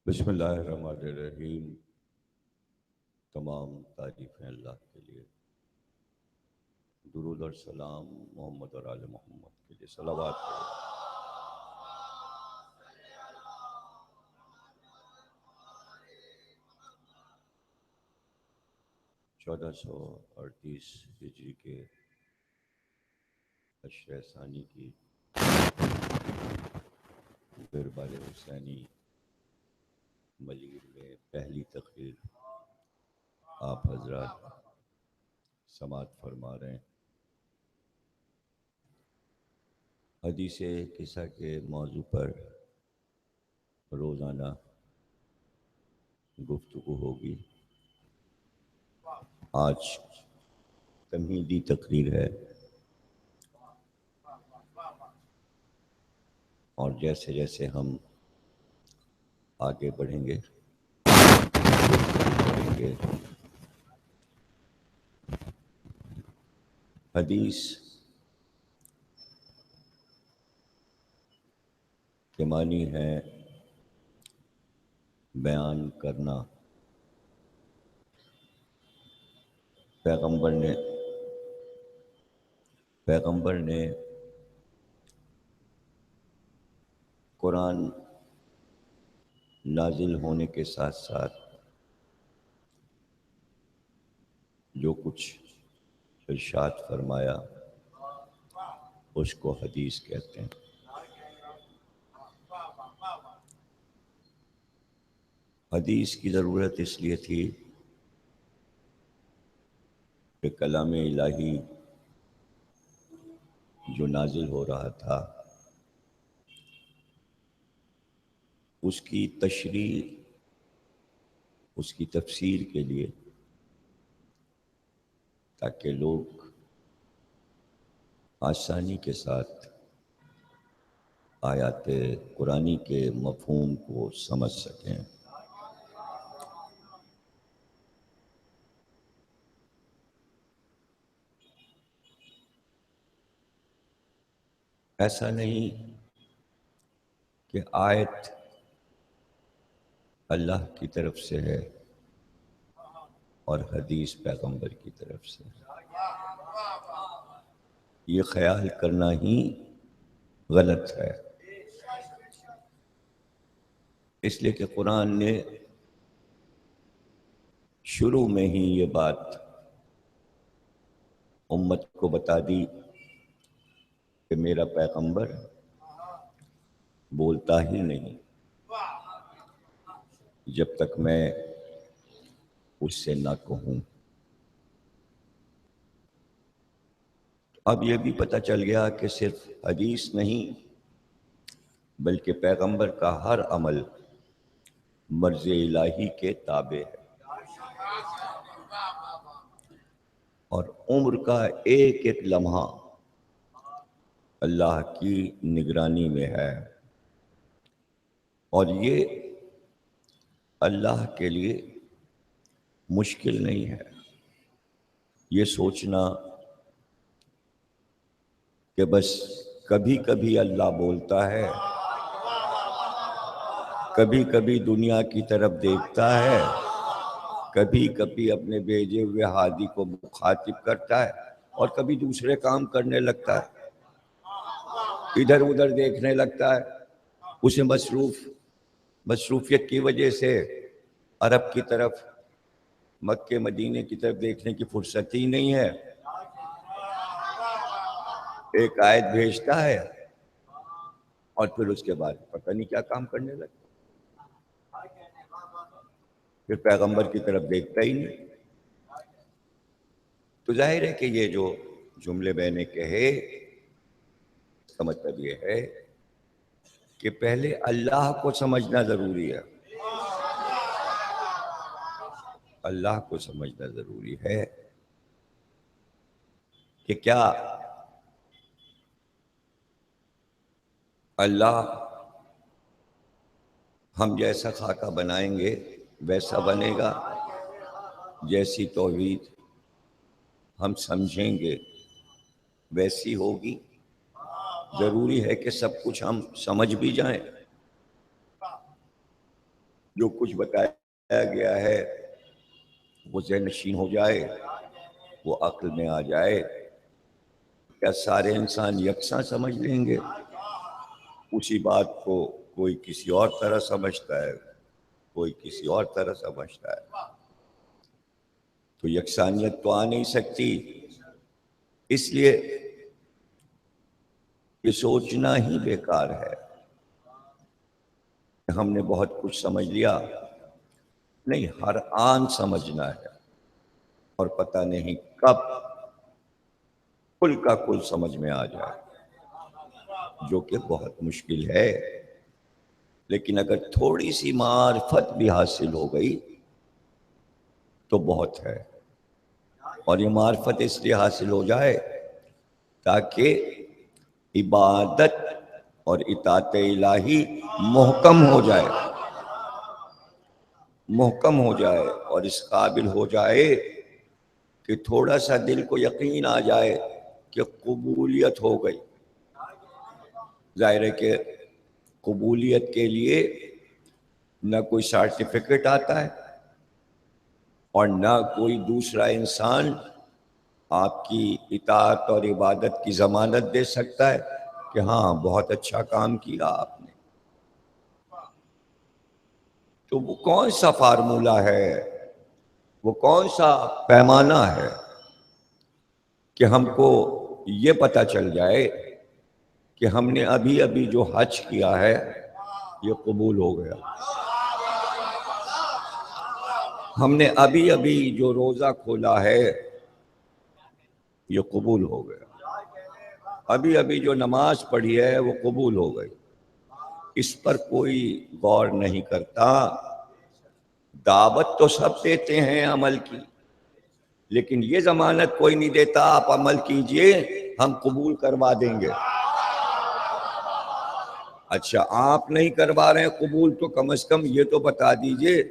بسم اللہ الرحمن الرحیم۔ تمام تعریفیں اللہ کے لیے، درود اور سلام محمد اور آل محمد کے لیے صلوات کریں۔ 1438 ہجری کے عشر ثانی کی بربال حسینی ملیر میں پہلی تقریر آپ حضرات سماعت فرما رہے ہیں۔ حدیث قصہ کے موضوع پر روزانہ گفتگو ہوگی۔ آج تمہیدی تقریر ہے، اور جیسے جیسے ہم آگے بڑھیں گے حدیث کے معنی ہے بیان کرنا۔ پیغمبر نے قرآن نازل ہونے کے ساتھ ساتھ جو کچھ ارشاد فرمایا اس کو حدیث کہتے ہیں۔ حدیث کی ضرورت اس لیے تھی کہ کلام الہی جو نازل ہو رہا تھا اس کی تشریح، اس کی تفسیر کے لیے، تاکہ لوگ آسانی کے ساتھ آیات قرآنی کے مفہوم کو سمجھ سکیں۔ ایسا نہیں کہ آیت اللہ کی طرف سے ہے اور حدیث پیغمبر کی طرف سے ہے، یہ خیال کرنا ہی غلط ہے۔ اس لیے کہ قرآن نے شروع میں ہی یہ بات امت کو بتا دی کہ میرا پیغمبر بولتا ہی نہیں جب تک میں اس سے نہ کہوں۔ اب یہ بھی پتہ چل گیا کہ صرف حدیث نہیں بلکہ پیغمبر کا ہر عمل مرض الہی کے تابع ہے، اور عمر کا ایک ایک لمحہ اللہ کی نگرانی میں ہے، اور یہ اللہ کے لیے مشکل نہیں ہے۔ یہ سوچنا کہ بس کبھی کبھی اللہ بولتا ہے، کبھی کبھی دنیا کی طرف دیکھتا ہے، کبھی کبھی اپنے بھیجے ہوئے ہادی کو مخاطب کرتا ہے، اور کبھی دوسرے کام کرنے لگتا ہے، ادھر ادھر دیکھنے لگتا ہے۔ اسے مصروفیت کی وجہ سے عرب کی طرف، مکہ مدینے کی طرف دیکھنے کی فرصت ہی نہیں ہے۔ ایک آیت بھیجتا ہے اور پھر اس کے بعد پتہ نہیں کیا کام کرنے لگتا، پھر پیغمبر کی طرف دیکھتا ہی نہیں۔ تو ظاہر ہے کہ یہ جو جملے میں نے کہے اس کا مطلب یہ ہے کہ پہلے اللہ کو سمجھنا ضروری ہے، اللہ کو سمجھنا ضروری ہے کہ کیا اللہ ہم جیسا خاکہ بنائیں گے ویسا بنے گا، جیسی توحید ہم سمجھیں گے ویسی ہوگی؟ ضروری ہے کہ سب کچھ ہم سمجھ بھی جائیں؟ جو کچھ بتایا گیا ہے وہ ذہن نشین ہو جائے، وہ عقل میں آ جائے، کیا سارے انسان یکساں سمجھ لیں گے؟ اسی بات کو کوئی کسی اور طرح سمجھتا ہے، کوئی کسی اور طرح سمجھتا ہے، تو یکسانیت تو آ نہیں سکتی۔ اس لیے یہ سوچنا ہی بیکار ہے کہ ہم نے بہت کچھ سمجھ لیا۔ نہیں، ہر آن سمجھنا ہے، اور پتہ نہیں کب کل کا کل سمجھ میں آ جائے، جو کہ بہت مشکل ہے۔ لیکن اگر تھوڑی سی معرفت بھی حاصل ہو گئی تو بہت ہے، اور یہ معرفت اس لیے حاصل ہو جائے تاکہ عبادت اور اطاعت الہی محکم ہو جائے، محکم ہو جائے، اور اس قابل ہو جائے کہ تھوڑا سا دل کو یقین آ جائے کہ قبولیت ہو گئی۔ ظاہر ہے کہ قبولیت کے لیے نہ کوئی سرٹیفکیٹ آتا ہے، اور نہ کوئی دوسرا انسان آپ کی اطاعت اور عبادت کی ضمانت دے سکتا ہے کہ ہاں بہت اچھا کام کیا آپ نے۔ تو وہ کون سا فارمولہ ہے، وہ کون سا پیمانہ ہے کہ ہم کو یہ پتہ چل جائے کہ ہم نے ابھی ابھی جو حج کیا ہے یہ قبول ہو گیا، ہم نے ابھی ابھی جو روزہ کھولا ہے یہ قبول ہو گیا، ابھی ابھی جو نماز پڑھی ہے وہ قبول ہو گئی۔ اس پر کوئی غور نہیں کرتا۔ دعوت تو سب دیتے ہیں عمل کی، لیکن یہ ضمانت کوئی نہیں دیتا آپ عمل کیجئے ہم قبول کروا دیں گے۔ اچھا آپ نہیں کروا رہے ہیں قبول، تو کم از کم یہ تو بتا دیجئے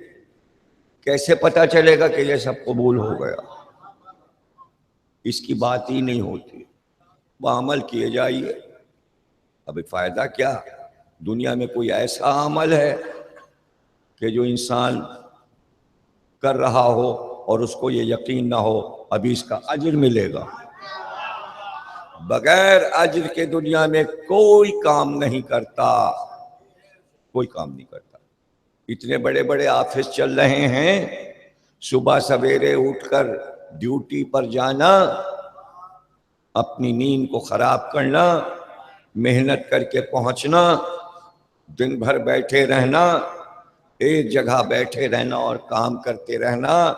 کیسے پتہ چلے گا کہ یہ سب قبول ہو گیا؟ اس کی بات ہی نہیں ہوتی، وہ عمل کیے جائیے۔ ابھی فائدہ کیا؟ دنیا میں کوئی ایسا عمل ہے کہ جو انسان کر رہا ہو اور اس کو یہ یقین نہ ہو ابھی اس کا اجر ملے گا؟ بغیر اجر کے دنیا میں کوئی کام نہیں کرتا، کوئی کام نہیں کرتا۔ اتنے بڑے بڑے آفس چل رہے ہیں، صبح سویرے اٹھ کر ڈیوٹی پر جانا، اپنی نیند کو خراب کرنا، محنت کر کے پہنچنا، دن بھر بیٹھے رہنا، ایک جگہ بیٹھے رہنا اور کام کرتے رہنا،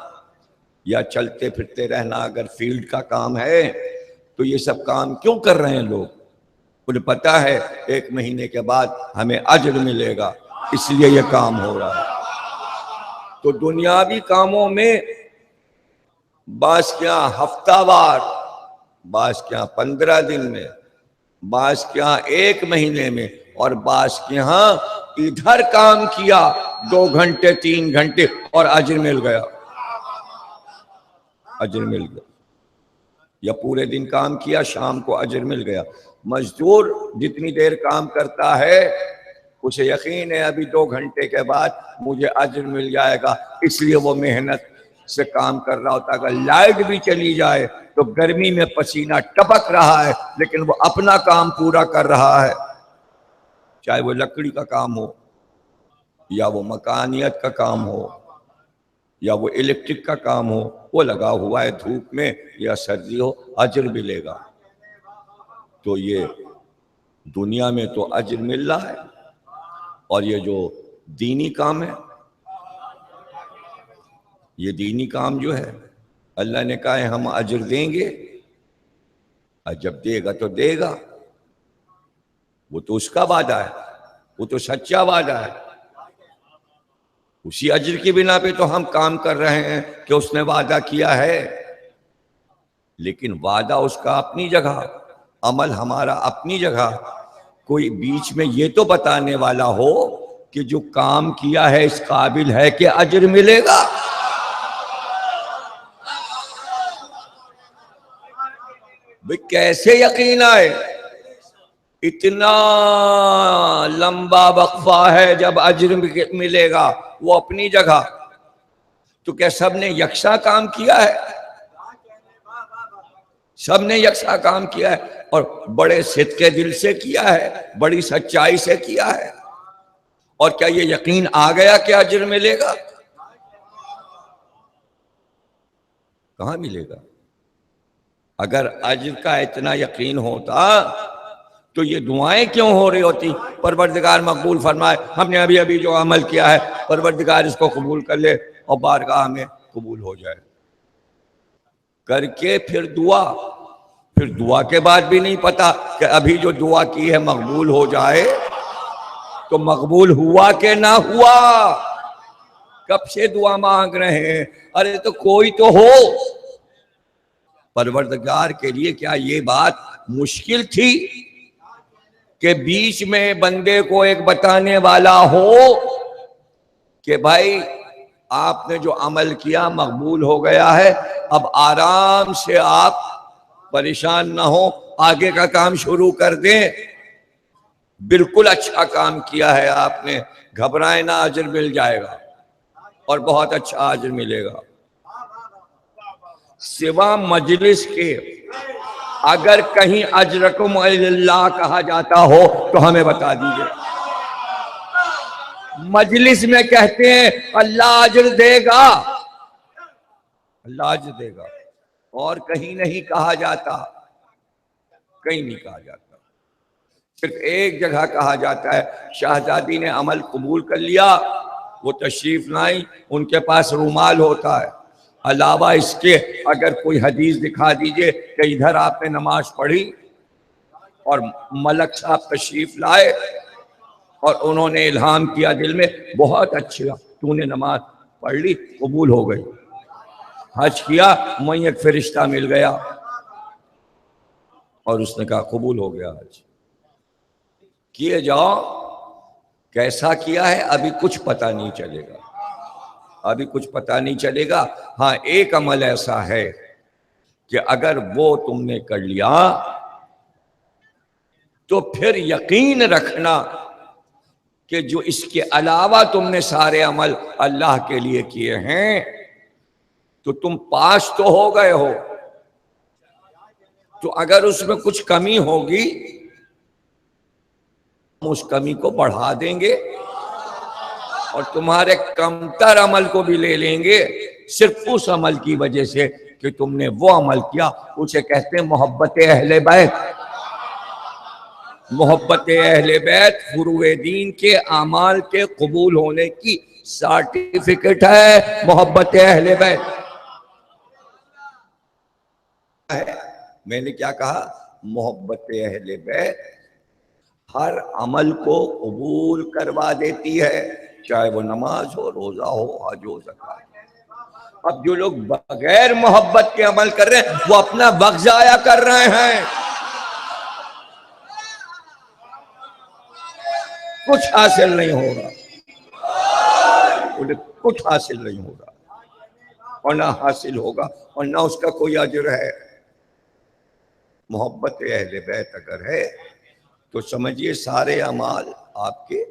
یا چلتے پھرتے رہنا اگر فیلڈ کا کام ہے تو یہ سب کام کیوں کر رہے ہیں لوگ؟ انہیں پتہ ہے 1 مہینے کے بعد ہمیں اجر ملے گا، اس لیے یہ کام ہو رہا ہے۔ تو دنیاوی کاموں میں بعض کے یہاں ہفتہ وار، بعض کے یہاں 15 دن میں، بعض کے یہاں 1 مہینے میں، اور بعض کے یہاں ادھر کام کیا 2 گھنٹے 3 گھنٹے اور اجر مل گیا، اجر مل گیا، یا پورے دن کام کیا شام کو اجر مل گیا۔ مزدور جتنی دیر کام کرتا ہے اسے یقین ہے ابھی 2 گھنٹے کے بعد مجھے اجر مل جائے گا، اس لیے وہ محنت سے کام کر رہا ہوتا ہے۔ اگر لائٹ بھی چلی جائے تو گرمی میں پسینہ ٹپک رہا ہے لیکن وہ اپنا کام پورا کر رہا ہے، چاہے وہ لکڑی کا کام ہو، یا وہ مکانیت کا کام ہو، یا وہ الیکٹرک کا کام ہو، وہ لگا ہوا ہے دھوپ میں یا سردی ہو، اجر ملے گا۔ تو یہ دنیا میں تو اجر مل رہا ہے، اور یہ جو دینی کام ہے، یہ دینی کام جو ہے اللہ نے کہا ہے ہم اجر دیں گے، اور جب دے گا تو دے گا، وہ تو اس کا وعدہ ہے، وہ تو سچا وعدہ ہے، اسی اجر کی بنا پہ تو ہم کام کر رہے ہیں کہ اس نے وعدہ کیا ہے۔ لیکن وعدہ اس کا اپنی جگہ، عمل ہمارا اپنی جگہ، کوئی بیچ میں یہ تو بتانے والا ہو کہ جو کام کیا ہے اس قابل ہے کہ اجر ملے گا۔ بھئی کیسے یقین آئے؟ اتنا لمبا وقفہ ہے جب اجر ملے گا وہ اپنی جگہ. تو کیا سب نے یکساں کام کیا ہے؟ سب نے یکساں کام کیا ہے اور بڑے صدق دل سے کیا ہے، بڑی سچائی سے کیا ہے. اور کیا یہ یقین آ گیا کہ اجر ملے گا؟ کہاں ملے گا؟ اگر اجر کا اتنا یقین ہوتا تو یہ دعائیں کیوں ہو رہی ہوتی؟ پروردگار مقبول فرمائے، ہم نے ابھی ابھی جو عمل کیا ہے پروردگار اس کو قبول کر لے اور بارگاہ میں قبول ہو جائے. کر کے پھر دعا کے بعد بھی نہیں پتا کہ ابھی جو دعا کی ہے مقبول ہو جائے تو مقبول ہوا کہ نہ ہوا. کب سے دعا مانگ رہے ہیں، ارے تو کوئی تو ہو. پروردگار کے لیے کیا یہ بات مشکل تھی کہ بیچ میں بندے کو ایک بتانے والا ہو کہ بھائی آپ نے جو عمل کیا مقبول ہو گیا ہے، اب آرام سے آپ پریشان نہ ہو، آگے کا کام شروع کر دیں. بالکل اچھا کام کیا ہے آپ نے، گھبرائیں نہ، اجر مل جائے گا اور بہت اچھا اجر ملے گا. سوا مجلس کے اگر کہیں اجرکم اللہ کہا جاتا ہو تو ہمیں بتا دیجئے. مجلس میں کہتے ہیں اللہ اجر دے گا، اللہ اجر دے گا، اور کہیں نہیں کہا جاتا، کہیں نہیں کہا جاتا. صرف ایک جگہ کہا جاتا ہے، شہزادی نے عمل قبول کر لیا، وہ تشریف لائیں، ان کے پاس رومال ہوتا ہے. علاوہ اس کے اگر کوئی حدیث دکھا دیجئے کہ ادھر آپ نے نماز پڑھی اور ملک صاحب تشریف لائے اور انہوں نے الہام کیا دل میں، بہت اچھا تو نے نماز پڑھ لی، قبول ہو گئی. حج کیا، میں ایک فرشتہ مل گیا اور اس نے کہا قبول ہو گیا حج. کیے جاؤ، کیسا کیا ہے ابھی کچھ پتہ نہیں چلے گا، ابھی کچھ پتہ نہیں چلے گا. ہاں ایک عمل ایسا ہے کہ اگر وہ تم نے کر لیا تو پھر یقین رکھنا کہ جو اس کے علاوہ تم نے سارے عمل اللہ کے لیے کیے ہیں تو تم پاس تو ہو گئے ہو. تو اگر اس میں کچھ کمی ہوگی اس کمی کو بڑھا دیں گے اور تمہارے کمتر عمل کو بھی لے لیں گے، صرف اس عمل کی وجہ سے کہ تم نے وہ عمل کیا. اسے کہتے ہیں محبت اہل بیت. محبت اہل بیت فروع دین کے اعمال کے قبول ہونے کی سرٹیفکیٹ ہے. محبت اہل بیت میں نے کیا کہا؟ محبت اہل بیت ہر عمل کو قبول کروا دیتی ہے، چاہے وہ نماز ہو، روزہ ہو، حج ہو، زکات. اب جو لوگ بغیر محبت کے عمل کر رہے ہیں وہ اپنا وقت ضائع کر رہے ہیں، کچھ حاصل نہیں ہوگا، کچھ حاصل نہیں ہوگا اور نہ حاصل ہوگا اور نہ اس کا کوئی اجر ہے. محبت اہل بیت اگر ہے تو سمجھیے سارے اعمال آپ کے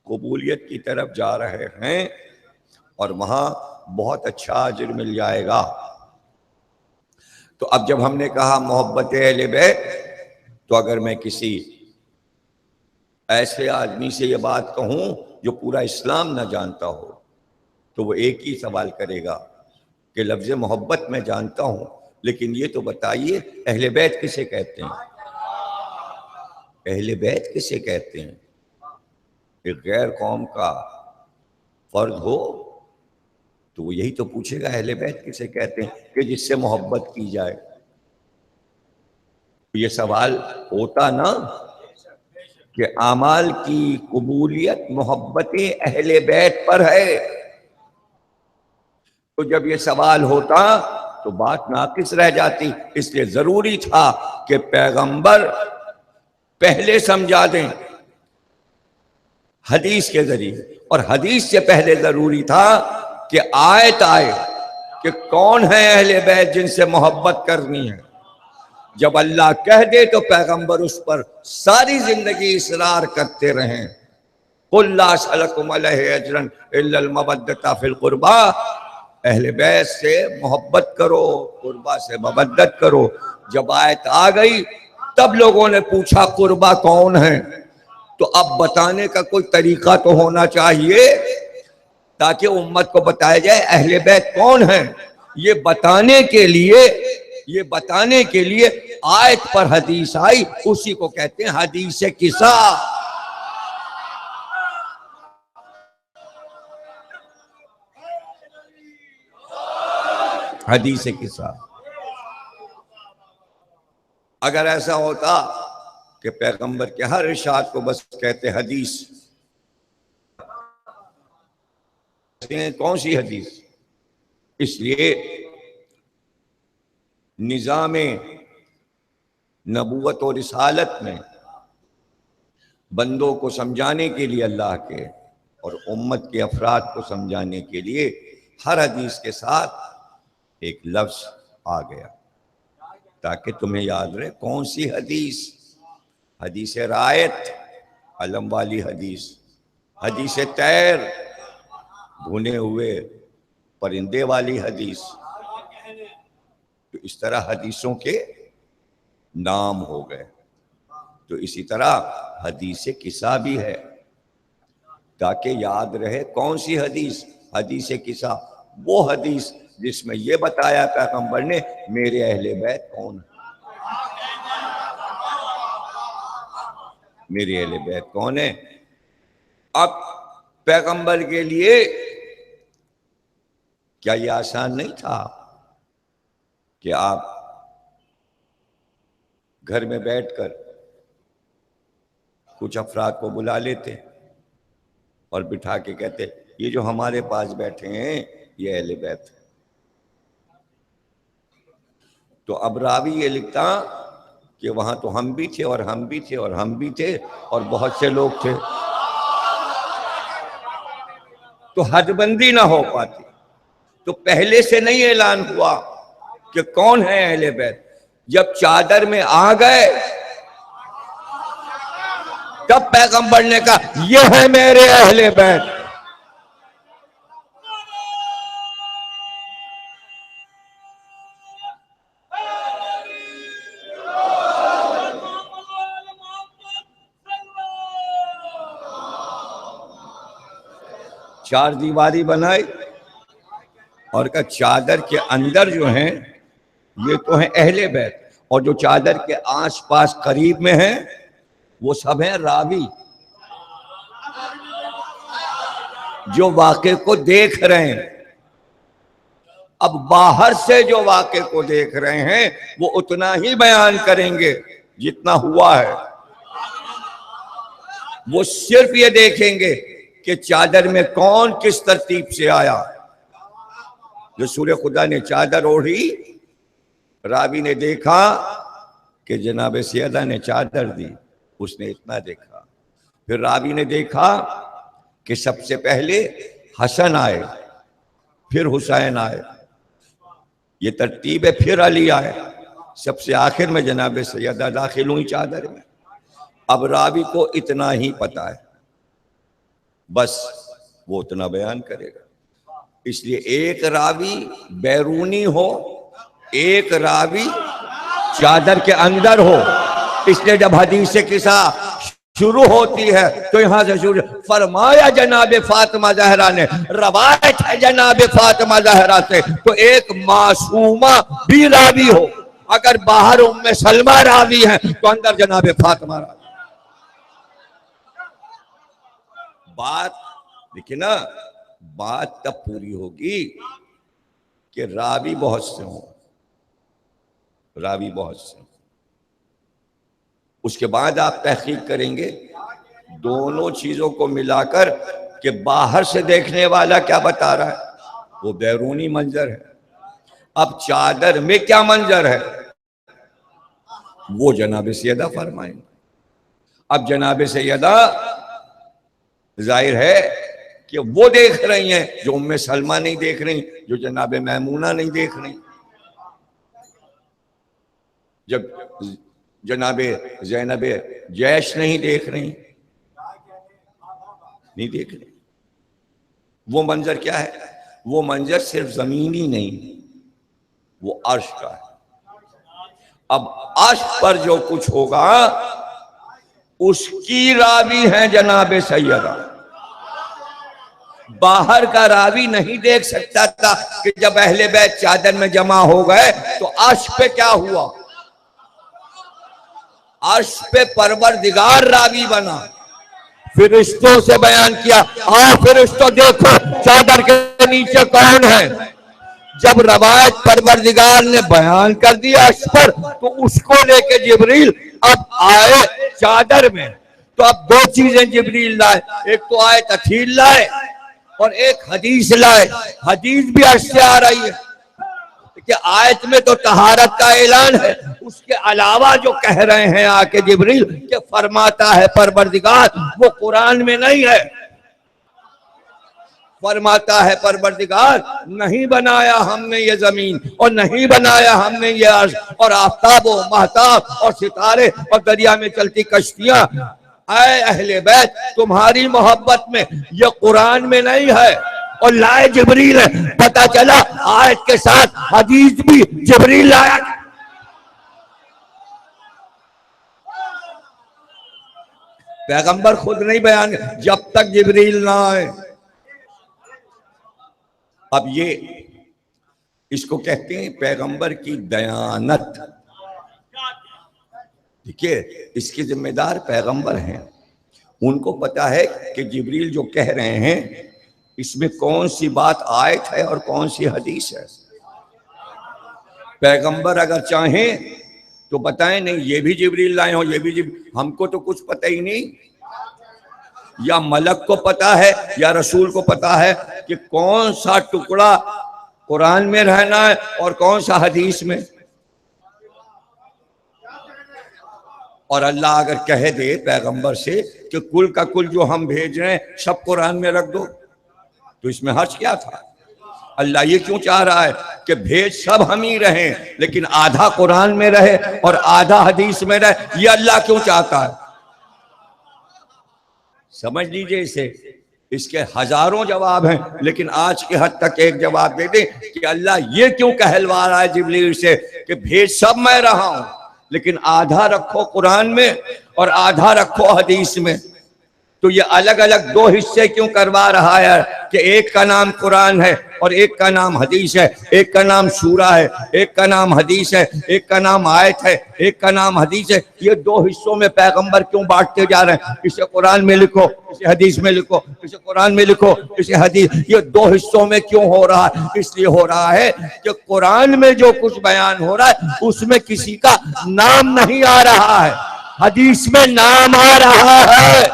قبولیت کی طرف جا رہے ہیں اور وہاں بہت اچھا اجر مل جائے گا. تو اب جب ہم نے کہا محبت اہل بیت، تو اگر میں کسی ایسے آدمی سے یہ بات کہوں جو پورا اسلام نہ جانتا ہو تو وہ ایک ہی سوال کرے گا کہ لفظ محبت میں جانتا ہوں لیکن یہ تو بتائیے اہل بیت کسے کہتے ہیں؟ اہل بیت کسے کہتے ہیں؟ ایک غیر قوم کا فرد ہو تو وہ یہی تو پوچھے گا اہل بیت کسے کہتے ہیں کہ جس سے محبت کی جائے. یہ سوال ہوتا نا کہ اعمال کی قبولیت محبت اہل بیت پر ہے. تو جب یہ سوال ہوتا تو بات ناقص رہ جاتی، اس لیے ضروری تھا کہ پیغمبر پہلے سمجھا دیں حدیث کے ذریعے، اور حدیث سے پہلے ضروری تھا کہ آیت آئے کہ کون ہے اہل بیت جن سے محبت کرنی ہے. جب اللہ کہہ دے تو پیغمبر اس پر ساری زندگی اصرار کرتے رہیں. قُلْ لَا أَسْأَلُكُمْ عَلَيْهِ أَجْرًا إِلَّا الْمَوَدَّةَ فِي الْقُرْبَى. اہل بیت سے محبت کرو، قربا سے مودت کرو. جب آیت آ گئی تب لوگوں نے پوچھا قربا کون ہے؟ تو اب بتانے کا کوئی طریقہ تو ہونا چاہیے تاکہ امت کو بتایا جائے اہل بیت کون ہیں. یہ بتانے کے لیے آیت پر حدیث آئی، اسی کو کہتے ہیں حدیث قصہ. حدیث قصہ. اگر ایسا ہوتا کہ پیغمبر کے ہر ارشاد کو بس کہتے حدیث، کون سی حدیث؟ اس لیے نظام نبوت و رسالت میں بندوں کو سمجھانے کے لیے اللہ کے اور امت کے افراد کو سمجھانے کے لیے ہر حدیث کے ساتھ ایک لفظ آ گیا تاکہ تمہیں یاد رہے کون سی حدیث. حدیث رایت، علم والی حدیث. حدیث طیر، بھنے ہوئے پرندے والی حدیث. تو اس طرح حدیثوں کے نام ہو گئے. تو اسی طرح حدیث قصہ بھی ہے تاکہ یاد رہے کون سی حدیث. حدیث قصہ وہ حدیث جس میں یہ بتایا پیغمبر نے میرے اہل بیت کون ہے. میرے اہل بیت کون ہے. اب پیغمبر کے لیے کیا یہ آسان نہیں تھا کہ آپ گھر میں بیٹھ کر کچھ افراد کو بلا لیتے اور بٹھا کے کہتے یہ جو ہمارے پاس بیٹھے ہیں یہ اہل بیت ہے. تو اب راوی یہ لکھتا کہ وہاں تو ہم بھی تھے اور ہم بھی تھے اور ہم بھی تھے اور بہت سے لوگ تھے، تو حد بندی نہ ہو پاتی. تو پہلے سے نہیں اعلان ہوا کہ کون ہے اہل بیت. جب چادر میں آ گئے تب پیغمبر نے کہا یہ ہے میرے اہل بیت. چار دیواری بنائی اور کہا چادر کے اندر جو ہیں یہ تو ہیں اہل بیت، اور جو چادر کے آس پاس قریب میں ہیں وہ سب ہیں راوی جو واقعے کو دیکھ رہے ہیں. اب باہر سے جو واقعے کو دیکھ رہے ہیں وہ اتنا ہی بیان کریں گے جتنا ہوا ہے. وہ صرف یہ دیکھیں گے کہ چادر میں کون کس ترتیب سے آیا. رسول خدا نے چادر اوڑھی، راوی نے دیکھا کہ جناب سیدہ نے چادر دی، اس نے اتنا دیکھا. پھر راوی نے دیکھا کہ سب سے پہلے حسن آئے، پھر حسین آئے، یہ ترتیب ہے. پھر علی آئے، سب سے آخر میں جناب سیدہ داخل ہوئی چادر میں. اب راوی کو اتنا ہی پتا ہے، بس وہ اتنا بیان کرے گا. اس لیے ایک راوی بیرونی ہو، ایک راوی چادر کے اندر ہو. اس لیے جب حدیث قصہ شروع ہوتی ہے تو یہاں سے شروع فرمایا جناب فاطمہ زہرا نے، روایت ہے جناب فاطمہ زہرا سے، تو ایک معصومہ بھی راوی ہو. اگر باہر ام سلمہ راوی ہیں تو اندر جناب فاطمہ راوی. بات دیکھیں نا، بات تب پوری ہوگی کہ راوی بہت سے ہوں. راوی بہت سے ہوں. اس کے بعد آپ تحقیق کریں گے دونوں چیزوں کو ملا کر کہ باہر سے دیکھنے والا کیا بتا رہا ہے، وہ بیرونی منظر ہے. اب چادر میں کیا منظر ہے وہ جناب سیدہ فرمائیں. اب جناب سیدہ ظاہر ہے کہ وہ دیکھ رہی ہیں جو ام سلمہ نہیں دیکھ رہی، جو جناب میمونہ نہیں دیکھ رہی. جب جناب زینب جیش نہیں دیکھ رہی، نہیں دیکھ رہی، وہ منظر کیا ہے؟ وہ منظر صرف زمینی نہیں، وہ عرش کا ہے۔ اب عرش پر جو کچھ ہوگا اس کی راوی ہیں جناب سیدہ، باہر کا راوی نہیں دیکھ سکتا تھا کہ جب اہل بیت چادر میں جمع ہو گئے تو عرش پہ کیا ہوا۔ عرش پہ پروردگار راوی بنا، فرشتوں سے بیان کیا، فرشتوں دیکھو چادر کے نیچے کون ہے۔ جب روایت پروردگار نے بیان کر دیا عرش پر، تو اس کو لے کے جبریل اب آئے چادر میں۔ تو اب دو چیزیں جبریل لائے، ایک تو آئے تطہیر لائے اور ایک حدیث لائے۔ حدیث بھی عرش سے آ رہی ہے کہ آیت میں تو طہارت کا اعلان ہے، اس کے علاوہ جو کہہ رہے ہیں آ کے جبریل کہ فرماتا ہے پروردگار، وہ قرآن میں نہیں ہے۔ فرماتا ہے پروردگار، نہیں بنایا ہم نے یہ زمین اور نہیں بنایا ہم نے یہ عرش اور آفتاب و مہتاب اور ستارے اور دریا میں چلتی کشتیاں۔ اے اہل بیت، تمہاری محبت میں یہ قرآن میں نہیں ہے۔ اور لائے جبریل ہے، پتہ چلا آیت کے ساتھ حدیث بھی جبریل لایا۔ پیغمبر خود نہیں بیان جب تک جبریل نہ آئے۔ اب یہ اس کو کہتے ہیں پیغمبر کی دیانت۔ دیکھیے اس کے ذمہ دار پیغمبر ہیں، ان کو پتا ہے کہ جبریل جو کہہ رہے ہیں اس میں کون سی بات آیت ہے اور کون سی حدیث ہے۔ پیغمبر اگر چاہیں تو بتائیں نہیں یہ بھی جبریل لائے ہوں، یہ بھی جبریل، ہم کو تو کچھ پتہ ہی نہیں۔ یا ملک کو پتا ہے یا رسول کو پتا ہے کہ کون سا ٹکڑا قرآن میں رہنا ہے اور کون سا حدیث میں۔ اور اللہ اگر کہہ دے پیغمبر سے کہ کل کا کل جو ہم بھیج رہے ہیں سب قرآن میں رکھ دو، تو اس میں حرج کیا تھا؟ اللہ یہ کیوں چاہ رہا ہے کہ بھیج سب ہم ہی رہیں لیکن آدھا قرآن میں رہے اور آدھا حدیث میں رہے؟ یہ اللہ کیوں چاہتا ہے؟ سمجھ لیجئے اسے، اس کے ہزاروں جواب ہیں لیکن آج کے حد تک ایک جواب دے دیں کہ اللہ یہ کیوں کہلوا رہا ہے جبریل سے کہ بھیج سب میں رہا ہوں لیکن آدھا رکھو قرآن میں اور آدھا رکھو حدیث میں۔ تو یہ الگ الگ دو حصے کیوں کروا رہا ہے کہ ایک کا نام قرآن ہے اور ایک کا نام حدیث ہے، ایک کا نام سورہ ہے، ایک کا نام حدیث ہے، ایک کا نام آیت ہے، ایک کا نام حدیث ہے۔ یہ دو حصوں میں پیغمبر کیوں بانٹتے جا رہے ہیں؟ اسے قرآن میں لکھو، اسے حدیث میں لکھو، اسے قرآن میں لکھو، اسے حدیث۔ یہ دو حصوں میں کیوں ہو رہا ہے؟ اس لیے ہو رہا ہے کہ قرآن میں جو کچھ بیان ہو رہا ہے اس میں کسی کا نام نہیں آ رہا ہے، حدیث میں نام آ رہا ہے۔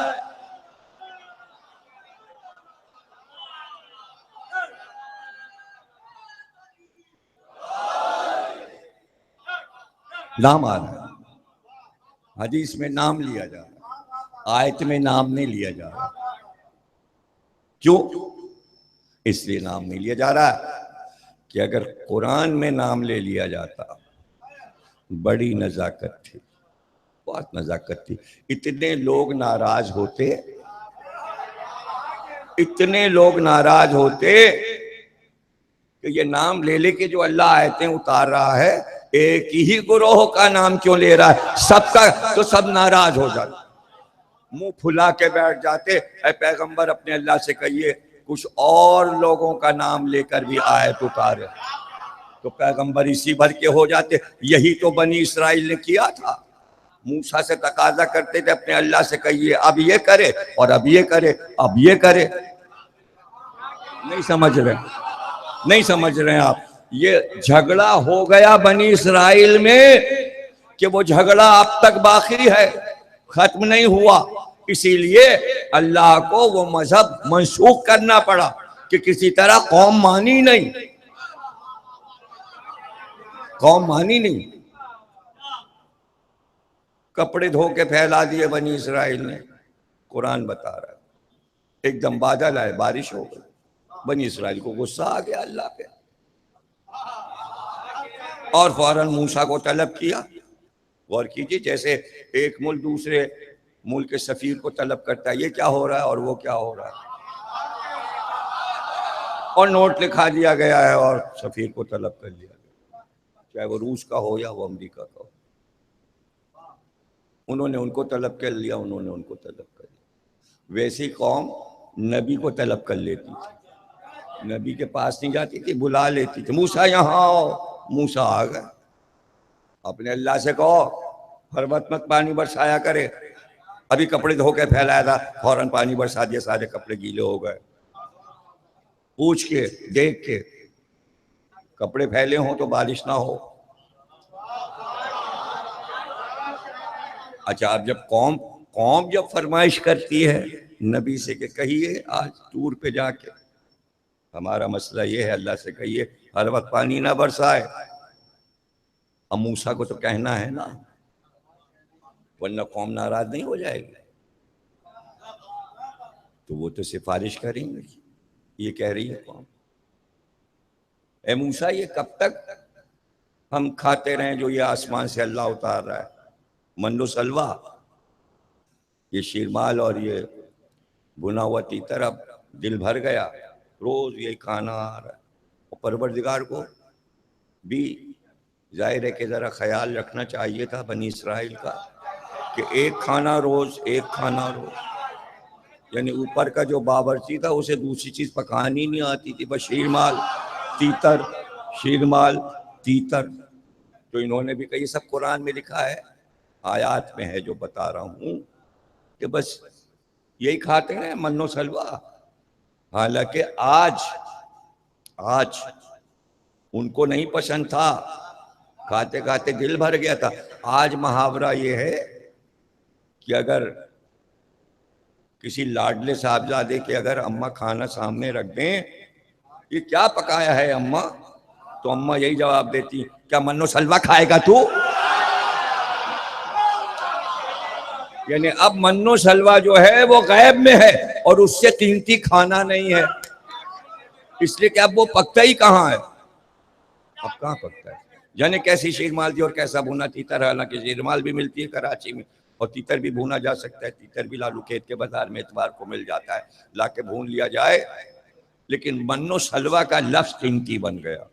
نام آ رہا ہے، حدیث میں نام لیا جا رہا ہے، آیت میں نام نہیں لیا جا رہا۔ کیوں؟ اس لیے نام نہیں لیا جا رہا کہ اگر قرآن میں نام لے لیا جاتا بڑی نزاکت تھی، بہت نزاکت تھی۔ اتنے لوگ ناراض ہوتے، اتنے لوگ ناراض ہوتے کہ یہ نام لے لے کے جو اللہ آیتیں اتار رہا ہے ایک ہی گروہ کا نام کیوں لے رہا ہے، سب کا، تو سب ناراض ہو جاتے، منہ پھلا کے بیٹھ جاتے۔ اے پیغمبر اپنے اللہ سے کہیے کچھ اور لوگوں کا نام لے کر بھی آیت اتارے، تو پیغمبر اسی بھر کے ہو جاتے۔ یہی تو بنی اسرائیل نے کیا تھا، موسیٰ سے تقاضا کرتے تھے اپنے اللہ سے کہیے اب یہ کرے اور اب یہ کرے، اب یہ کرے۔ نہیں سمجھ رہے، نہیں سمجھ رہے ہیں آپ؟ یہ جھگڑا ہو گیا بنی اسرائیل میں کہ وہ جھگڑا اب تک باقی ہے، ختم نہیں ہوا۔ اسی لیے اللہ کو وہ مذہب منسوخ کرنا پڑا کہ کسی طرح قوم مانی نہیں، قوم مانی نہیں۔ کپڑے دھو کے پھیلا دیے بنی اسرائیل نے، قرآن بتا رہا ہے۔ ایک دم بادل آئے، بارش ہو گئی، بنی اسرائیل کو غصہ آ گیا اللہ پہ، اور فوراً موسیٰ کو طلب کیا غور کیجیے، جیسے ایک ملک دوسرے ملک کے سفیر کو طلب کرتا ہے، یہ کیا ہو رہا ہے اور وہ کیا ہو رہا ہے، اور نوٹ لکھا دیا گیا ہے اور سفیر کو طلب کر لیا گیا، چاہے وہ روس کا ہو یا وہ امریکہ کا ہو۔ انہوں نے ان کو طلب کر لیا، انہوں نے ان کو طلب کر لیا۔ ویسی قوم نبی کو طلب کر لیتی تھی، نبی کے پاس نہیں جاتی تھی، بلا لیتی تھی، موسیٰ یہاں آؤ، موسیٰ آ گئے۔ اپنے اللہ سے کہو ہر وقت مت پانی برسایا کرے، ابھی کپڑے دھو کے پھیلایا تھا، فوراً پانی برسا دیا، سارے کپڑے گیلے ہو گئے۔ پوچھ کے دیکھ کے، کپڑے پھیلے ہوں تو بارش نہ ہو۔ اچھا، اب جب قوم جب فرمائش کرتی ہے نبی سے کہ کہیے آج ٹور پہ جا کے ہمارا مسئلہ یہ ہے، اللہ سے کہیے ہر وقت پانی نہ برسائے، اب موسیٰ کو تو کہنا ہے نا، ورنہ قوم ناراض نہیں ہو جائے گی، تو وہ تو سفارش کریں گے۔ یہ کہہ رہی ہے قوم، اے موسیٰ یہ کب تک ہم کھاتے رہیں جو یہ آسمان سے اللہ اتار رہا ہے، من و سلوہ، یہ شیرمال اور یہ بنا ہوا تیتر، اب دل بھر گیا، روز یہ کھانا آ رہا ہے۔ اور پروردگار کو بھی ظاہر ہے کہ ذرا خیال رکھنا چاہیے تھا بنی اسرائیل کا، کہ ایک کھانا روز، ایک کھانا روز، یعنی اوپر کا جو باورچی تھا اسے دوسری چیز پکانی نہیں آتی تھی، بس شیرمال تیتر، شیرمال تیتر۔ تو انہوں نے بھی کہا، یہ سب قرآن میں لکھا ہے، آیات میں ہے جو بتا رہا ہوں، کہ بس یہی کھاتے ہیں من و سلوہ۔ حالانکہ آج ان کو نہیں پسند تھا، کھاتے کھاتے دل بھر گیا تھا۔ آج محاورہ یہ ہے کہ اگر کسی لاڈلے صاحبزادے کے اگر اماں کھانا سامنے رکھ دیں، یہ کیا پکایا ہے اماں، تو اماں یہی جواب دیتی، کیا من و سلوہ کھائے گا تو؟ یعنی اب من و سلوہ جو ہے وہ غیب میں ہے، اور اس سے قیمتی کھانا نہیں ہے، اس لیے کہ اب وہ پکتا ہی کہاں ہے، اب کہاں پکتا ہے۔ یعنی کیسی شیرمال دی اور کیسا بھونا تیتر، حالانکہ شیرمال بھی ملتی ہے کراچی میں، اور تیتر بھی بھونا جا سکتا ہے، تیتر بھی لالو کھیت کے بازار میں اتوار کو مل جاتا ہے، لا کے بھون لیا جائے، لیکن من و سلوہ کا لفظ قیمتی بن گیا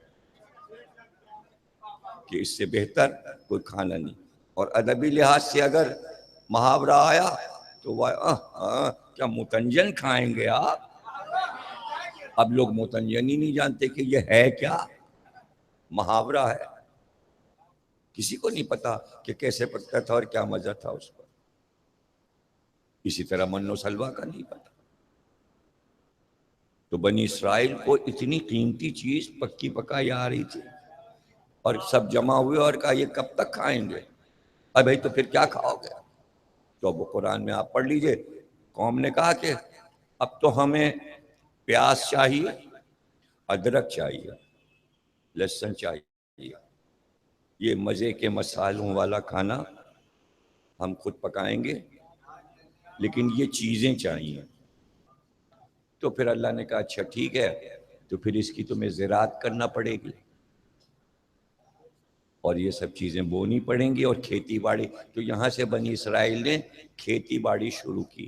کہ اس سے بہتر کوئی کھانا نہیں۔ اور ادبی لحاظ سے اگر محاورہ آیا تو وہ کیا متنجن کھائیں گے آپ؟ اب لوگ متنجن ہی نہیں جانتے کہ یہ ہے کیا، محاورہ ہے، کسی کو نہیں پتا کہ کیسے پکتا تھا اور کیا مزہ تھا اس پر۔ اسی طرح من و سلوہ کا نہیں پتا۔ تو بنی اسرائیل کو اتنی قیمتی چیز پکی پکائی آ رہی تھی، اور سب جمع ہوئے اور کہا یہ کب تک کھائیں گے، اب بھائی تو پھر کیا کھاؤ گے؟ تو اب وہ قرآن میں آپ پڑھ لیجئے، قوم نے کہا کہ اب تو ہمیں پیاز چاہیے، ادرک چاہیے، لہسن چاہیے، یہ مزے کے مسالوں والا کھانا ہم خود پکائیں گے، لیکن یہ چیزیں چاہیے۔ تو پھر اللہ نے کہا اچھا ٹھیک ہے، تو پھر اس کی تمہیں زراعت کرنا پڑے گی، اور یہ سب چیزیں بونی پڑیں گی، اور کھیتی باڑی۔ تو یہاں سے بنی اسرائیل نے کھیتی باڑی شروع کی،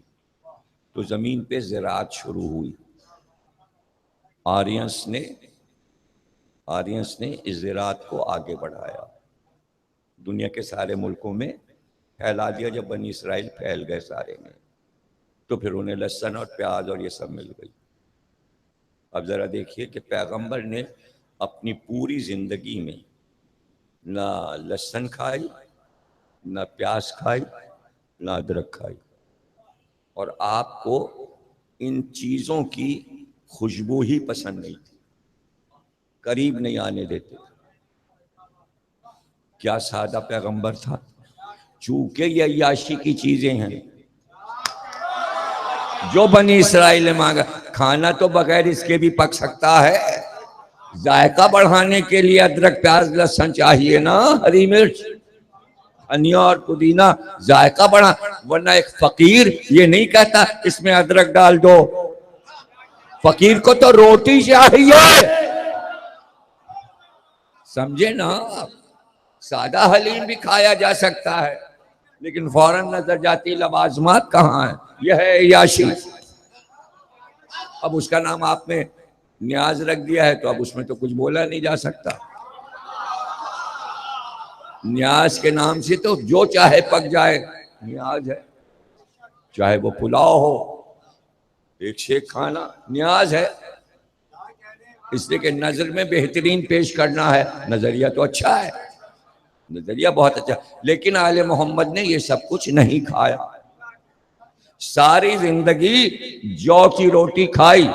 تو زمین پہ زراعت شروع ہوئی۔ آرینس نے اس زراعت کو آگے بڑھایا، دنیا کے سارے ملکوں میں پھیلا دیا۔ جب بنی اسرائیل پھیل گئے سارے میں، تو پھر انہیں لہسن اور پیاز اور یہ سب مل گئی۔ اب ذرا دیکھیے کہ پیغمبر نے اپنی پوری زندگی میں نہ لہسن کھائی، نہ پیاز کھائی، نہ ادرک کھائی، اور آپ کو ان چیزوں کی خوشبو ہی پسند نہیں تھی، قریب نہیں آنے دیتے۔ کیا سادہ پیغمبر تھا، چونکہ یہ عیاشی کی چیزیں ہیں جو بنی اسرائیل نے مانگا۔ کھانا تو بغیر اس کے بھی پک سکتا ہے، ذائقہ بڑھانے کے لیے ادرک پیاز لہسن چاہیے نا، ہری مرچ دھنیا اور پودینہ، ذائقہ بڑھا۔ ورنہ ایک فقیر یہ نہیں کہتا اس میں ادرک ڈال دو، فقیر کو تو روٹی چاہیے، سمجھے نا آپ؟ سادہ حلیم بھی کھایا جا سکتا ہے، لیکن فوراً نظر جاتی لوازمات کہاں ہیں، یہ ہے عیاشی۔ اب اس کا نام آپ نے نیاز رکھ دیا ہے تو اب اس میں تو کچھ بولا نہیں جا سکتا۔ نیاز کے نام سے تو جو چاہے پک جائے نیاز ہے، چاہے وہ پلاؤ ہو، ایک شیک کھانا نیاز ہے، اس لیے کہ نظر میں بہترین پیش کرنا ہے۔ نظریہ تو اچھا ہے، نظریہ بہت اچھا، لیکن آل محمد نے یہ سب کچھ نہیں کھایا، ساری زندگی جو کی روٹی کھائی۔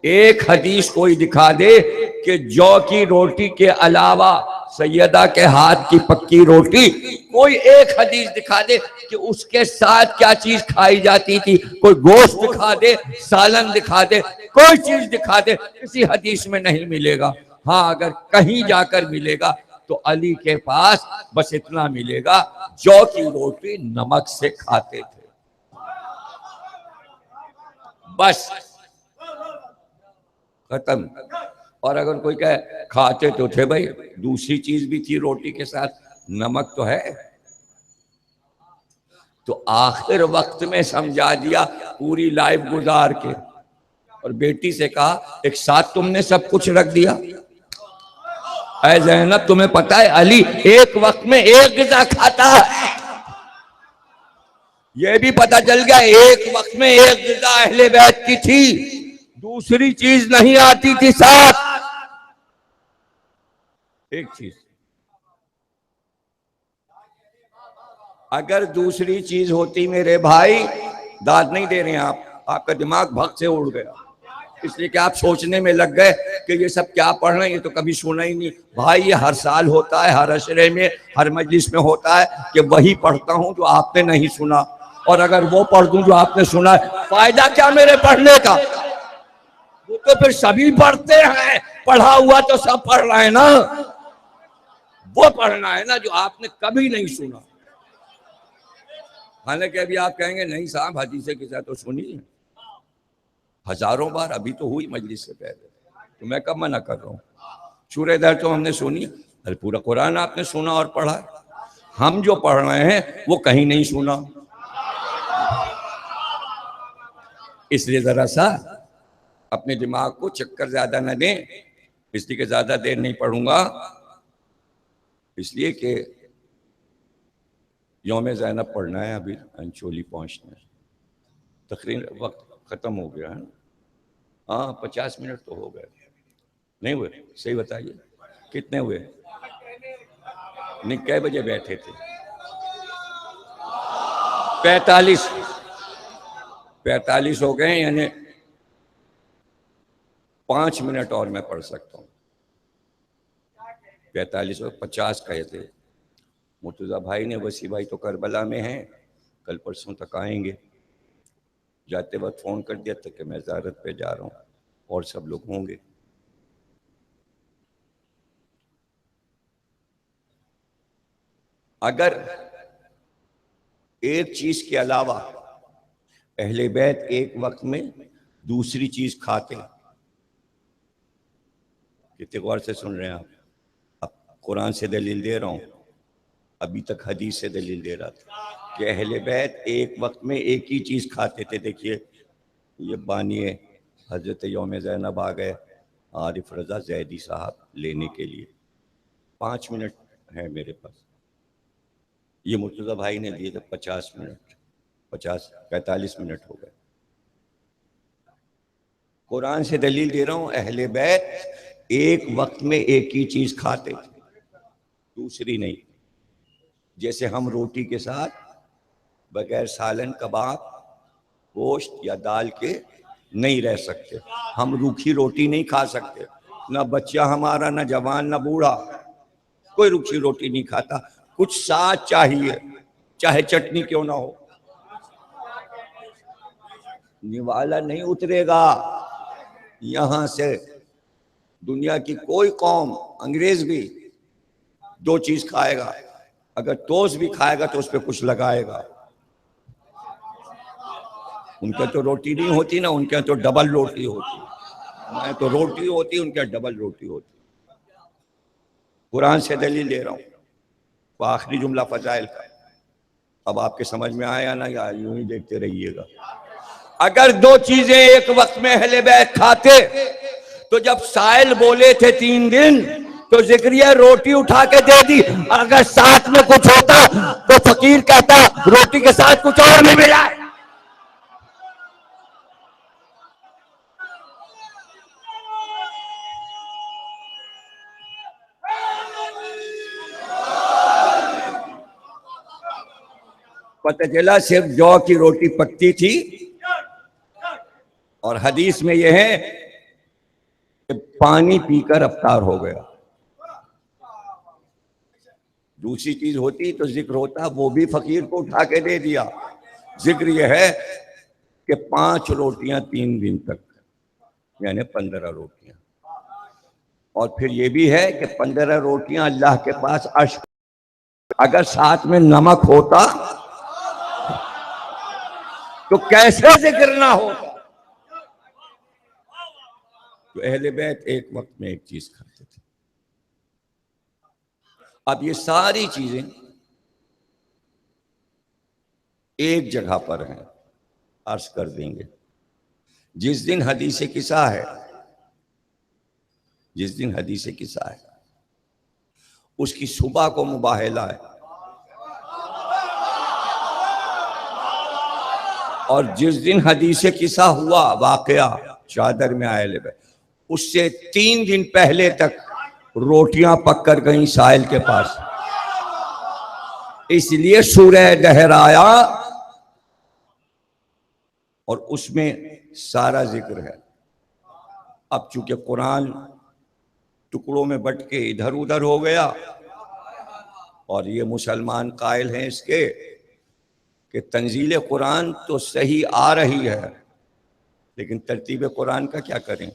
ایک حدیث کوئی دکھا دے کہ جو کی روٹی کے علاوہ سیدہ کے ہاتھ کی پکی روٹی، کوئی ایک حدیث دکھا دے کہ اس کے ساتھ کیا چیز کھائی جاتی تھی، کوئی گوشت دکھا دے، سالن دکھا دے، کوئی چیز دکھا دے، کسی حدیث میں نہیں ملے گا۔ ہاں اگر کہیں جا کر ملے گا تو علی کے پاس بس اتنا ملے گا، جو کی روٹی نمک سے کھاتے تھے، بس ختم۔ اور اگر کوئی کہے کھاتے تو تھے بھائی، دوسری چیز بھی تھی روٹی کے ساتھ، نمک تو ہے، تو آخر وقت میں سمجھا دیا پوری لائف گزار کے، اور بیٹی سے کہا ایک ساتھ تم نے سب کچھ رکھ دیا۔ اے زینب تمہیں پتا ہے علی ایک وقت میں ایک غذا کھاتا ہے، یہ بھی پتا چل گیا ایک وقت میں ایک غذا اہل بیت کی تھی، دوسری چیز نہیں آتی تھی ساتھ، ایک چیز۔ اگر دوسری چیز ہوتی میرے بھائی، داد نہیں دے رہے ہیں آپ کا دماغ بھگ سے اڑ گیا، اس لیے کہ آپ سوچنے میں لگ گئے کہ یہ سب کیا پڑھ رہے ہیں، یہ تو کبھی سنا ہی نہیں۔ بھائی یہ ہر سال ہوتا ہے، ہر عشرے میں، ہر مجلس میں ہوتا ہے کہ وہی پڑھتا ہوں جو آپ نے نہیں سنا، اور اگر وہ پڑھ دوں جو آپ نے سنا ہے، فائدہ کیا میرے پڑھنے کا؟ وہ تو پھر سبھی پڑھتے ہیں، پڑھا ہوا تو سب پڑھ رہے ہیں نا، وہ پڑھنا ہے نا جو آپ نے کبھی نہیں سنا۔ حالانکہ ابھی آپ کہیں گے نہیں صاحب حدیث کسا تو سنی ہے ہزاروں بار، ابھی تو ہوئی مجلس سے پہلے، تو میں کب منع کر رہا ہوں؟ سورہ در تو ہم نے سنی، پورا قرآن آپ نے سنا اور پڑھا، ہم جو پڑھ رہے ہیں وہ کہیں نہیں سنا، اس لیے ذرا سا اپنے دماغ کو چکر زیادہ نہ دیں، اس لیے کہ زیادہ دیر نہیں پڑھوں گا، اس لیے کہ یوم زینب پڑھنا ہے، ابھی انچولی پہنچنا ہے، تقریباً وقت ختم ہو گیا ہے نا، ہاں 50 منٹ تو ہو گئے، نہیں ہوئے؟ صحیح بتائیے کتنے ہوئے؟ نہیں کئے بجے بیٹھے تھے؟ 45 ہو گئے، یعنی 5 منٹ اور میں پڑھ سکتا ہوں، 45 اور 50 کہے تھے۔ مرتضیٰ بھائی نے وسیع بھائی تو کربلا میں ہیں، کل پرسوں تک آئیں گے، جاتے وقت فون کر دیا تھا کہ میں زیارت پہ جا رہا ہوں، اور سب لوگ ہوں گے۔ اگر ایک چیز کے علاوہ اہل بیت ایک وقت میں دوسری چیز کھاتے، کتنے غور سے سن رہے ہیں آپ؟ اب قرآن سے دلیل دے رہا ہوں، ابھی تک حدیث سے دلیل دے رہا تھا کہ اہل بیت ایک وقت میں ایک ہی چیز کھاتے تھے۔ دیکھیے یہ بانی حضرت یوم زینب آ گئے عارف رضا زیدی صاحب لینے کے لیے، 5 منٹ ہے میرے پاس، یہ مرتضیٰ بھائی نے دیے تھے 50 منٹ، 45 منٹ ہو گئے۔ قرآن سے دلیل دے رہا ہوں، اہل بیت ایک وقت میں ایک ہی چیز کھاتے تھے، دوسری نہیں۔ جیسے ہم روٹی کے ساتھ بغیر سالن، کباب، گوشت یا دال کے نہیں رہ سکتے، ہم روکھی روٹی نہیں کھا سکتے، نہ بچہ ہمارا، نہ جوان، نہ بوڑھا، کوئی روکھی روٹی نہیں کھاتا، کچھ ساتھ چاہیے، چاہے چٹنی کیوں نہ ہو۔ نوالا نہیں اترے گا یہاں سے، دنیا کی کوئی قوم، انگریز بھی 2 چیز کھائے گا، اگر ٹوسٹ بھی کھائے گا تو اس پہ کچھ لگائے گا، ان کے تو روٹی نہیں ہوتی نا، ان کے تو ڈبل روٹی ہوتی، میں تو روٹی ہوتی، ان کے ڈبل روٹی ہوتی۔ قرآن سے دلیل دے رہا ہوں، وہ آخری جملہ فضائل کا. اب آپ کے سمجھ میں آیا نا یا یوں ہی دیکھتے رہیے گا؟ اگر دو چیزیں ایک وقت میں اہل بیت کھاتے تو جب سائل بولے تھے 3 دن تو ذکریہ روٹی اٹھا کے دے دی. اگر ساتھ میں کچھ ہوتا تو فقیر کہتا روٹی کے ساتھ کچھ اور بھی ملا ہے. پتہ چلا صرف جو کی روٹی پکتی تھی. اور حدیث میں یہ ہے کہ پانی پی کر افطار ہو گیا. دوسری چیز ہوتی تو ذکر ہوتا، وہ بھی فقیر کو اٹھا کے دے دیا. ذکر یہ ہے کہ 5 روٹیاں 3 دن تک، یعنی 15 روٹیاں. اور پھر یہ بھی ہے کہ 15 روٹیاں اللہ کے پاس عرش. اگر ساتھ میں نمک ہوتا تو کیسے ذکر نہ ہوتا. تو اہل بیت ایک وقت میں ایک چیز کھاتے تھے. اب یہ ساری چیزیں ایک جگہ پر ہیں، عرض کر دیں گے. جس دن حدیث قصہ ہے، جس دن حدیث قصہ ہے اس کی صبح کو مباہلہ ہے، اور جس دن حدیث قصہ ہوا واقعہ چادر میں آئے لے، اس سے 3 دن پہلے تک روٹیاں پک کر گئیں سائل کے پاس. اس لیے سورہ دہر آیا اور اس میں سارا ذکر ہے. اب چونکہ قرآن ٹکڑوں میں بٹ کے ادھر ادھر ہو گیا، اور یہ مسلمان قائل ہیں اس کے کہ تنزیل قرآن تو صحیح آ رہی ہے لیکن ترتیب قرآن کا کیا کریں،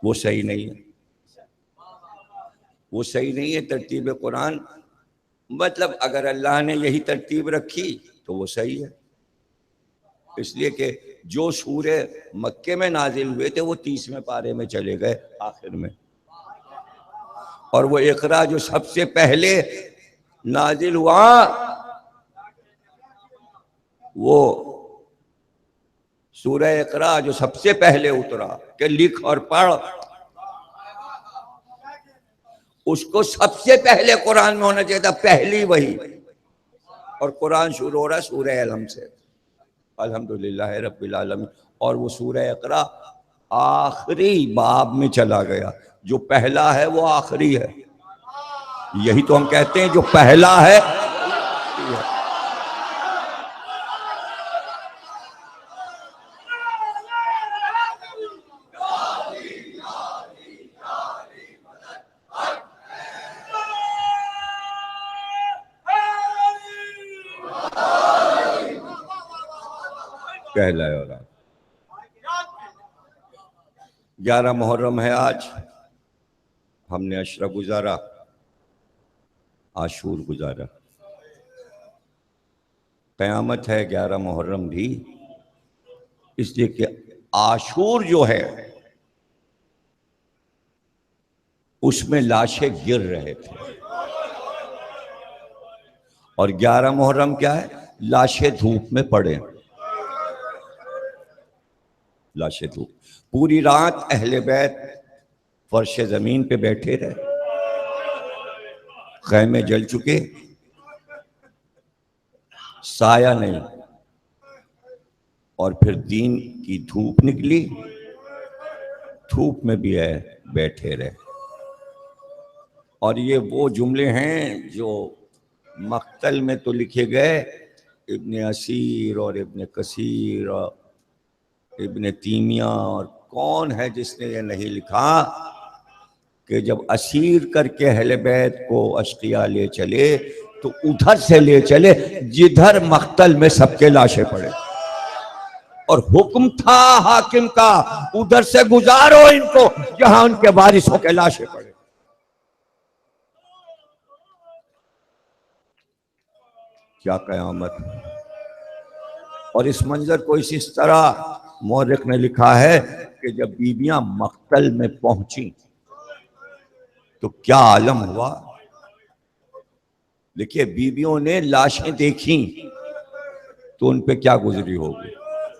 وہ صحیح نہیں ہے. وہ صحیح نہیں ہے ترتیب قرآن. مطلب اگر اللہ نے یہی ترتیب رکھی تو وہ صحیح ہے. اس لیے کہ جو سورے مکے میں نازل ہوئے تھے وہ 30ویں پارے میں چلے گئے آخر میں، اور وہ اقرا جو سب سے پہلے نازل ہوا وہ سورہ اقرا جو سب سے پہلے اترا کہ لکھ اور پڑھ، اس کو سب سے پہلے قرآن میں ہونا چاہیے تھا، پہلی وہی. اور قرآن شروع ہو رہا سورہ الحم سے، الحمدللہ رب العالمین. اور وہ سورہ اقرا آخری باب میں چلا گیا. جو پہلا ہے وہ آخری ہے. یہی تو ہم کہتے ہیں جو پہلا ہے. پہلا ہے. اور 11 محرم ہے آج. ہم نے عشرہ گزارا، عاشور گزارا. قیامت ہے 11 محرم بھی، اس لیے کہ عاشور جو ہے اس میں لاشیں گر رہے تھے، اور 11 محرم کیا ہے؟ لاشیں دھوپ میں پڑے. لاشیں دھوپ. پوری رات اہل بیت فرش زمین پہ بیٹھے رہے، خیمے جل چکے، سایہ نہیں. اور پھر دین کی دھوپ نکلی، دھوپ میں بھی ہے بیٹھے رہے. اور یہ وہ جملے ہیں جو مقتل میں تو لکھے گئے، ابن اسیر اور ابن کثیر اور ابن تیمیہ، اور کون ہے جس نے یہ نہیں لکھا کہ جب اسیر کر کے اہل بیت کو اشقیاء لے چلے تو ادھر سے لے چلے جدھر مقتل میں سب کے لاشیں پڑے، اور حکم تھا حاکم کا ادھر سے گزارو ان کو جہاں ان کے وارثوں کے لاشیں پڑے. کیا قیامت. اور اس منظر کو اس طرح مورخ نے لکھا ہے کہ جب بیویاں مقتل میں پہنچی تو کیا عالم ہوا. دیکھیے بیویوں نے لاشیں دیکھی تو ان پہ کیا گزری ہوگی.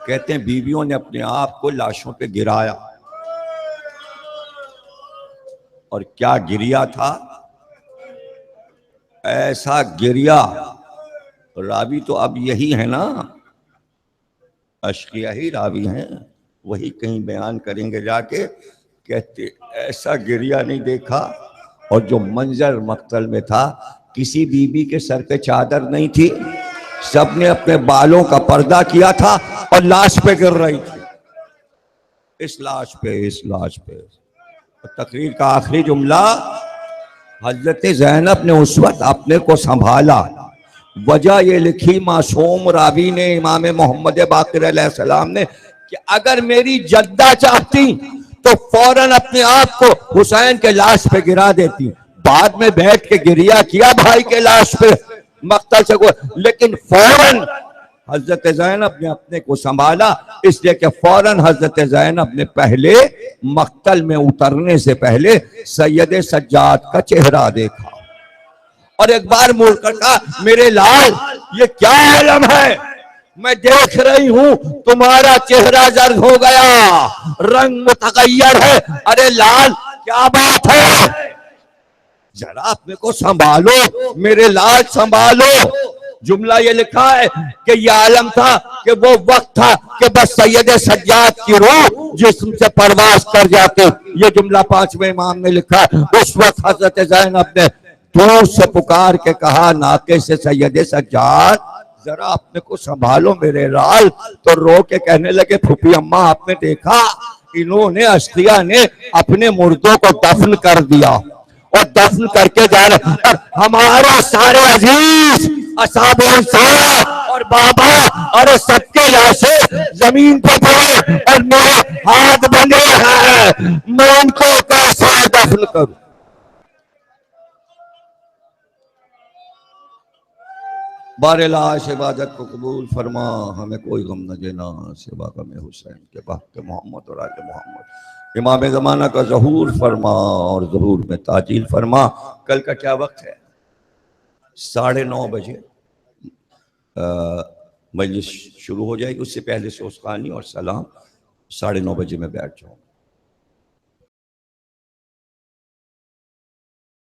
کہتے ہیں بیویوں نے اپنے آپ کو لاشوں پہ گرایا، اور کیا گریا تھا، ایسا گریا. راوی تو اب یہی ہے نا، اشقیاء ہی راوی ہیں، وہی کہیں بیان کریں گے جا کے. کہتے ایسا گریا نہیں دیکھا. اور جو منظر مقتل میں تھا، کسی بیوی کے سر پہ چادر نہیں تھی، سب نے اپنے بالوں کا پردہ کیا تھا اور لاش پہ گر رہی تھی، اس لاش پہ. تقریر کا آخری جملہ، حضرت زینب نے اس وقت اپنے کو سنبھالا. وجہ یہ لکھی معصوم راوی نے، امام محمد باقر علیہ السلام نے، کہ اگر میری جدہ چاہتی تو فوراً اپنے آپ کو حسین کے لاش پہ گرا دیتی. بعد میں بیٹھ کے گریا کیا بھائی کے لاش پہ مقتل سے، لیکن فوراً حضرت زینب نے اپنے کو سنبھالا، اس لیے کہ فوراً حضرت زینب نے پہلے مقتل میں اترنے سے پہلے سید سجاد کا چہرہ دیکھا، اور ایک بار مڑ کر کہا میرے لال یہ کیا عالم ہے، میں دیکھ رہی ہوں تمہارا چہرہ زرد ہو گیا، رنگ متغیر ہے. ارے لال کیا بات ہے، ذرا اپنے کو سنبھالو میرے لال، سنبھالو. جملہ یہ لکھا ہے کہ یہ عالم تھا کہ وہ وقت تھا کہ بس سید سجاد کی روح جسم سے پرواز کر جاتے. یہ جملہ 5ویں امام نے لکھا. اس وقت حضرت زینب نے دور سے پکار کے کہا ناقے سے سید سجاد ذرا اپنے کو سنبھالو میرے لال. تو رو کے کہنے لگے پھوپھی اماں آپ نے دیکھا انہوں نے اشقیاء نے اپنے مردوں کو دفن کر دیا، اور دفن کر کے جا رہے، اور ہمارا سارے عزیز اصحاب انصار اور بابا اور سب کے لاشیں زمین پہ پڑے اور میرے ہاتھ بندے ہیں، میں ان کو کیسے دفن کروں. بار لاش عبادت کو قبول فرما، ہمیں کوئی غم نہ دینا سوا غم حسین کے بخت محمد اور آل محمد. امام زمانہ کا ظہور فرما اور ظہور میں تعجیل فرما. کل کا کیا وقت ہے؟ 9:30 بجے مجلس شروع ہو جائے گی. اس سے پہلے سے اسقانی اور سلام 9:30 بجے میں بیٹھ جاؤں.